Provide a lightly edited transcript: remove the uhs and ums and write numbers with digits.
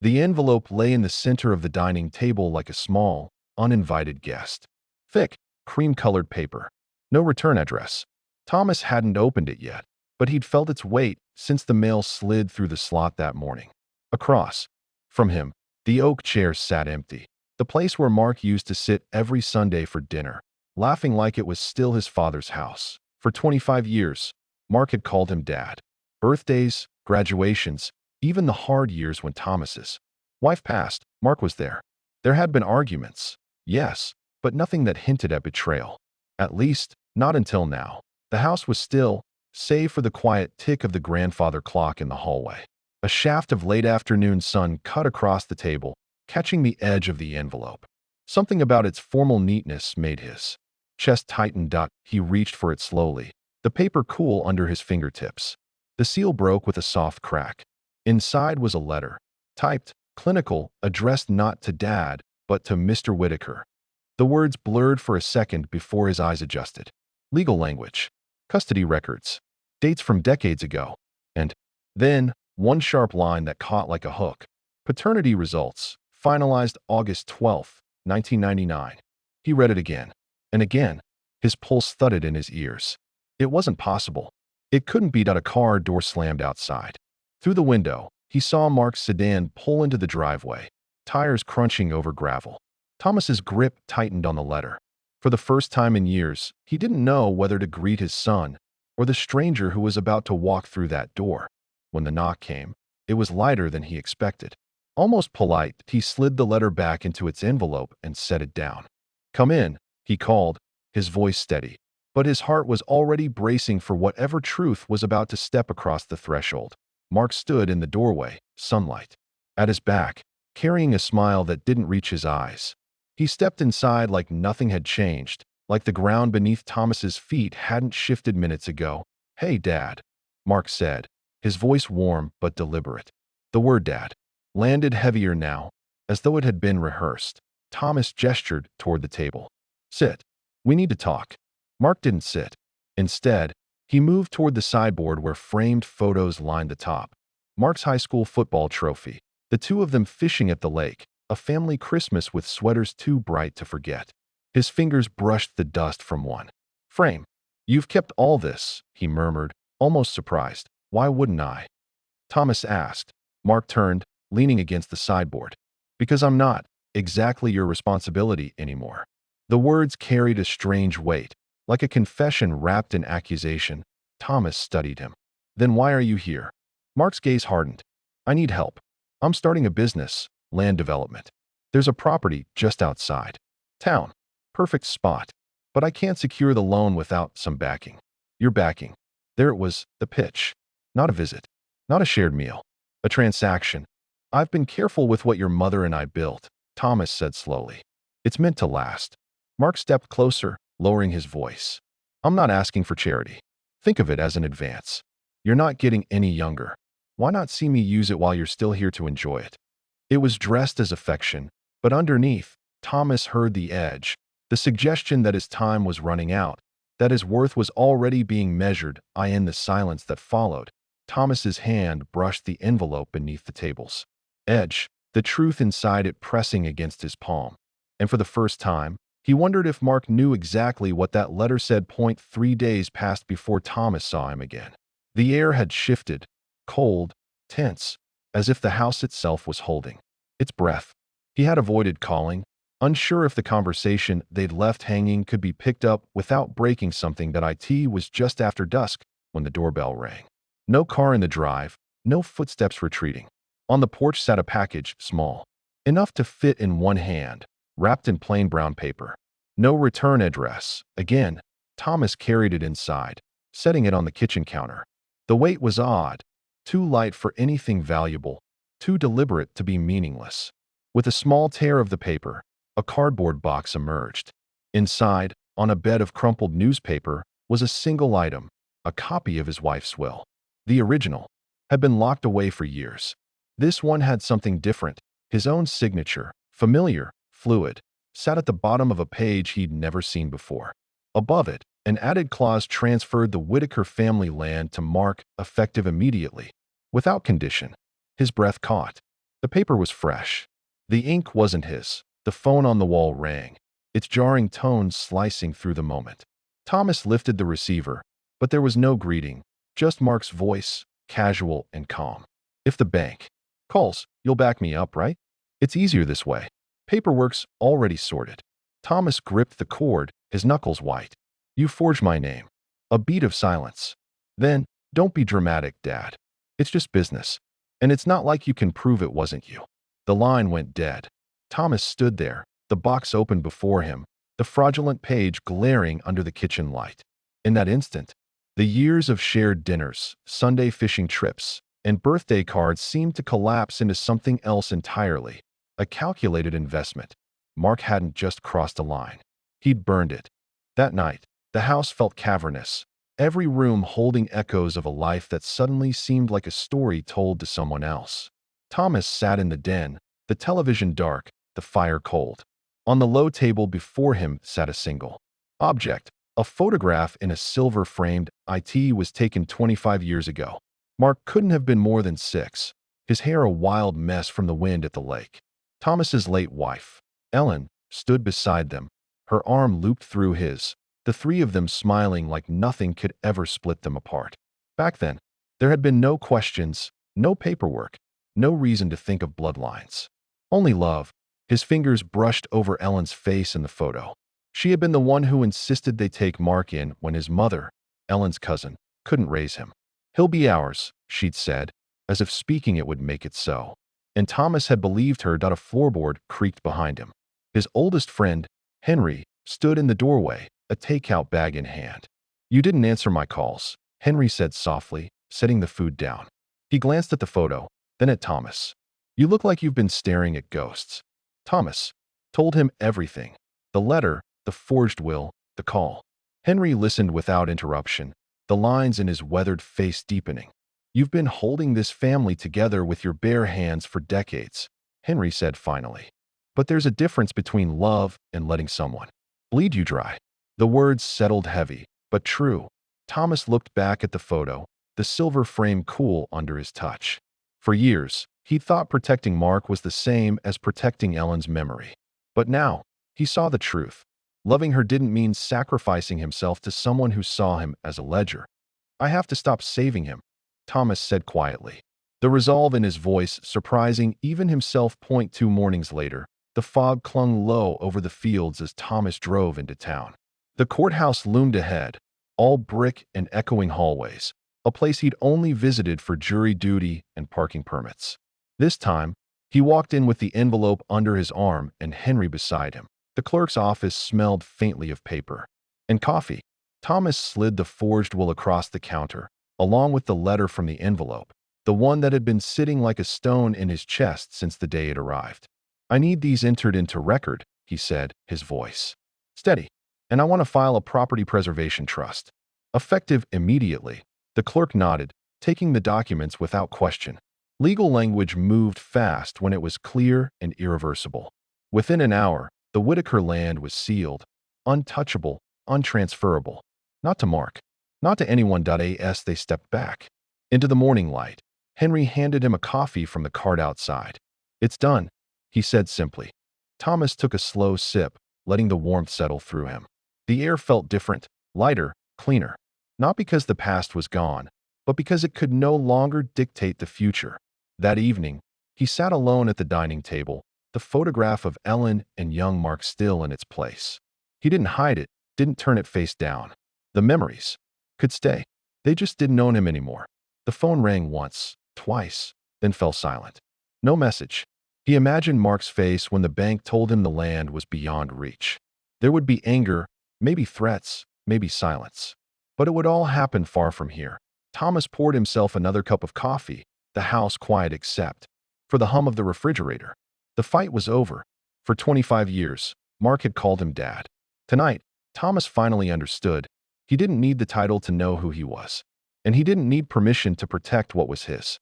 The envelope lay in the center of the dining table like a small, uninvited guest. Thick, cream-colored paper. No return address. Thomas hadn't opened it yet, but he'd felt its weight since the mail slid through the slot that morning. Across from him, the oak chair sat empty, the place where Mark used to sit every Sunday for dinner, laughing like it was still his father's house. For 25 years, Mark had called him Dad. Birthdays, graduations, even the hard years when Thomas's wife passed, Mark was there. There had been arguments, yes, but nothing that hinted at betrayal. At least, not until now. The house was still, save for the quiet tick of the grandfather clock in the hallway. A shaft of late afternoon sun cut across the table, catching the edge of the envelope. Something about its formal neatness made his chest tighten. He reached for it slowly, the paper cool under his fingertips. The seal broke with a soft crack. Inside was a letter, typed, clinical, addressed not to Dad, but to Mr. Whitaker. The words blurred for a second before his eyes adjusted. Legal language, custody records, dates from decades ago, and then one sharp line that caught like a hook. Paternity results, finalized August 12, 1999. He read it again, and again. His pulse thudded in his ears. It wasn't possible. It couldn't be. A car door slammed outside. Through the window, he saw Mark's sedan pull into the driveway, tires crunching over gravel. Thomas's grip tightened on the letter. For the first time in years, he didn't know whether to greet his son or the stranger who was about to walk through that door. When the knock came, it was lighter than he expected. Almost polite, he slid the letter back into its envelope and set it down. "Come in," he called, his voice steady. But his heart was already bracing for whatever truth was about to step across the threshold. Mark stood in the doorway, sunlight at his back, carrying a smile that didn't reach his eyes. He stepped inside like nothing had changed, like the ground beneath Thomas's feet hadn't shifted minutes ago. "Hey, Dad," Mark said, his voice warm but deliberate. The word Dad landed heavier now, as though it had been rehearsed. Thomas gestured toward the table. "Sit. We need to talk." Mark didn't sit. Instead, he moved toward the sideboard where framed photos lined the top. Mark's high school football trophy, the two of them fishing at the lake, a family Christmas with sweaters too bright to forget. His fingers brushed the dust from one frame. "You've kept all this," he murmured, almost surprised. "Why wouldn't I?" Thomas asked. Mark turned, leaning against the sideboard. "Because I'm not exactly your responsibility anymore." The words carried a strange weight, like a confession wrapped in accusation. Thomas studied him. "Then why are you here?" Mark's gaze hardened. "I need help. I'm starting a business, land development. There's a property just outside town. Perfect spot. But I can't secure the loan without some backing." "Your backing." There it was, the pitch. Not a visit. Not a shared meal. A transaction. "I've been careful with what your mother and I built," Thomas said slowly. "It's meant to last." Mark stepped closer, lowering his voice. "I'm not asking for charity. Think of it as an advance. You're not getting any younger. Why not see me use it while you're still here to enjoy it?" It was dressed as affection, but underneath, Thomas heard the edge, the suggestion that his time was running out, that his worth was already being measured. In the silence that followed, Thomas's hand brushed the envelope beneath the table's edge, the truth inside it pressing against his palm. And for the first time, he wondered if Mark knew exactly what that letter said. 3 days passed before Thomas saw him again. The air had shifted, cold, tense, as if the house itself was holding its breath. He had avoided calling, unsure if the conversation they'd left hanging could be picked up without breaking something. It was just after dusk when the doorbell rang. No car in the drive, no footsteps retreating. On the porch sat a package, small enough to fit in one hand, wrapped in plain brown paper. No return address. Again, Thomas carried it inside, setting it on the kitchen counter. The weight was odd, too light for anything valuable, too deliberate to be meaningless. With a small tear of the paper, a cardboard box emerged. Inside, on a bed of crumpled newspaper, was a single item, a copy of his wife's will. The original had been locked away for years. This one had something different. His own signature, familiar, fluid, sat at the bottom of a page he'd never seen before. Above it, an added clause transferred the Whitaker family land to Mark, effective immediately, without condition. His breath caught. The paper was fresh. The ink wasn't his. The phone on the wall rang, its jarring tones slicing through the moment. Thomas lifted the receiver, but there was no greeting, just Mark's voice, casual and calm. "If the bank calls, you'll back me up, right? It's easier this way. Paperwork's already sorted." Thomas gripped the cord, his knuckles white. "You forged my name." A beat of silence. Then, "Don't be dramatic, Dad. It's just business. And it's not like you can prove it wasn't you." The line went dead. Thomas stood there, the box open before him, the fraudulent page glaring under the kitchen light. In that instant, the years of shared dinners, Sunday fishing trips, and birthday cards seemed to collapse into something else entirely, a calculated investment. Mark hadn't just crossed a line. He'd burned it. That night, the house felt cavernous, every room holding echoes of a life that suddenly seemed like a story told to someone else. Thomas sat in the den, the television dark, the fire cold. On the low table before him sat a single object, a photograph in a silver-framed it was taken 25 years ago. Mark couldn't have been more than 6, his hair a wild mess from the wind at the lake. Thomas's late wife, Ellen, stood beside them, her arm looped through his, the three of them smiling like nothing could ever split them apart. Back then, there had been no questions, no paperwork, no reason to think of bloodlines. Only love. His fingers brushed over Ellen's face in the photo. She had been the one who insisted they take Mark in when his mother, Ellen's cousin, couldn't raise him. "He'll be ours," she'd said, as if speaking it would make it so. And Thomas had believed her. A floorboard creaked behind him. His oldest friend, Henry, stood in the doorway, a takeout bag in hand. "You didn't answer my calls," Henry said softly, setting the food down. He glanced at the photo, then at Thomas. "You look like you've been staring at ghosts." Thomas told him everything. The letter, the forged will, the call. Henry listened without interruption, the lines in his weathered face deepening. "You've been holding this family together with your bare hands for decades," Henry said finally. "But there's a difference between love and letting someone bleed you dry." The words settled heavy, but true. Thomas looked back at the photo, the silver frame cool under his touch. For years, he thought protecting Mark was the same as protecting Ellen's memory. But now, he saw the truth. Loving her didn't mean sacrificing himself to someone who saw him as a ledger. "I have to stop saving him," Thomas said quietly. The resolve in his voice surprising even himself. 2 mornings later, the fog clung low over the fields as Thomas drove into town. The courthouse loomed ahead, all brick and echoing hallways, a place he'd only visited for jury duty and parking permits. This time, he walked in with the envelope under his arm and Henry beside him. The clerk's office smelled faintly of paper and coffee. Thomas slid the forged will across the counter, along with the letter from the envelope, the one that had been sitting like a stone in his chest since the day it arrived. "I need these entered into record," he said, his voice steady. "And I want to file a property preservation trust. Effective immediately." The clerk nodded, taking the documents without question. Legal language moved fast when it was clear and irreversible. Within an hour, the Whitaker land was sealed, untouchable, untransferable. Not to Mark, not to anyone. As they stepped back into the morning light, Henry handed him a coffee from the cart outside. "It's done," he said simply. Thomas took a slow sip, letting the warmth settle through him. The air felt different, lighter, cleaner. Not because the past was gone, but because it could no longer dictate the future. That evening, he sat alone at the dining table, the photograph of Ellen and young Mark still in its place. He didn't hide it, didn't turn it face down. The memories could stay. They just didn't own him anymore. The phone rang once, twice, then fell silent. No message. He imagined Mark's face when the bank told him the land was beyond reach. There would be anger, maybe threats, maybe silence. But it would all happen far from here. Thomas poured himself another cup of coffee, the house quiet except for the hum of the refrigerator. The fight was over. For 25 years, Mark had called him Dad. Tonight, Thomas finally understood. He didn't need the title to know who he was. And he didn't need permission to protect what was his.